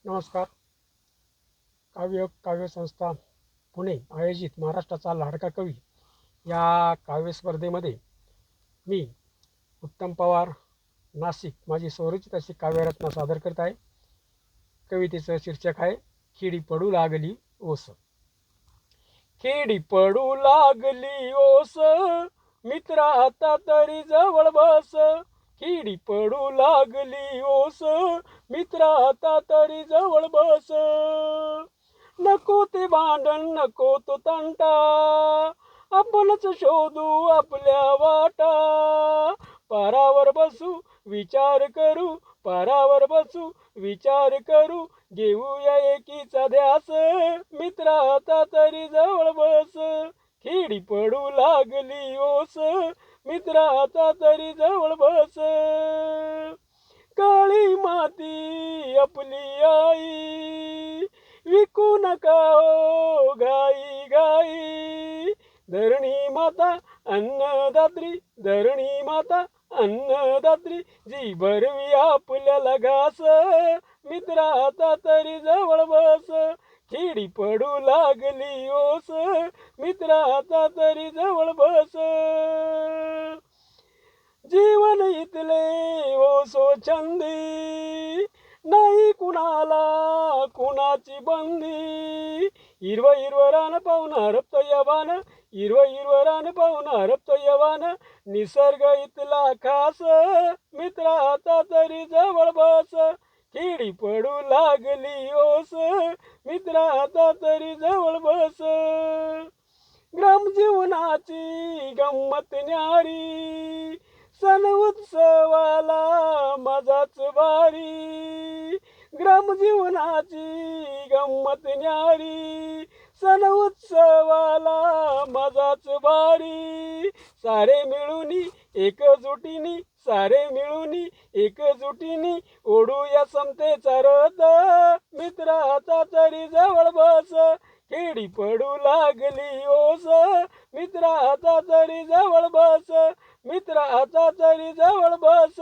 नमस्कार. काव्यसंस्था पुणे आयोजित महाराष्ट्राचा लाडका कवी या काव्यस्पर्धेमध्ये मी उत्तम पवार नाशिक माझी स्वरचित अशी काव्यरत्न सादर करत आहे. कवितेचं शीर्षक आहे खिडी पडू लागली ओस. खिडी पडू लागली ओस, मित्रा आता तरी जवळ बस. खिडी पडू लागली ओस, मित्रा आता तरी जवळ बस. नको ते भांडण नको तो तंटा, आपणच शोधू आपल्या वाटा. पारावर बसू विचार करू, पारावर बसू विचार करू, घेऊया एकीचा ध्यास. मित्रा आता तरी जवळ बस. खिडी पडू लागली ओस, मित्रा आता तरी जवळ बस. काळी माती आपली आई, विकू नका ओ गाई गाई. धरणी माता अन्नदात्री, धरणी माता अन्नदात्री, जी भरवी आपल्याला घास. मित्रा आता तरी जवळ बस. खिडी पडू लागली ओस, मित्रा आता तरी जवळ बस. जीवन इथले ओसो छंदी, नाही कुणाला कुणाची बंदी. हिरव हिरव रान पाहून हरपत यवान, हिरव हिरव रान पाहून हरपत यवान. निसर्ग इथला खास. मित्रा आता तरी जवळ बस. खिडी पडू लागली ओस, मित्रा आता तरी जवळ बस. ग्रामजीवनाची गंमत न्यारी, सण उत्सवाला मजाच भारी. ग्रामजीवनाची गंमत न्यारी, सण उत्सवाला मजाच भारी. सारे मिळूनी एकजुटीनी, सारे मिळूनी एकजुटीनी, ओढूया समतेचा रथ. मित्रा आता तरी जवळ बस. खिडी पडू लागली ओस, मित्रा आता तरी जवळ बस. मित्रा आता तरी जवळ बस.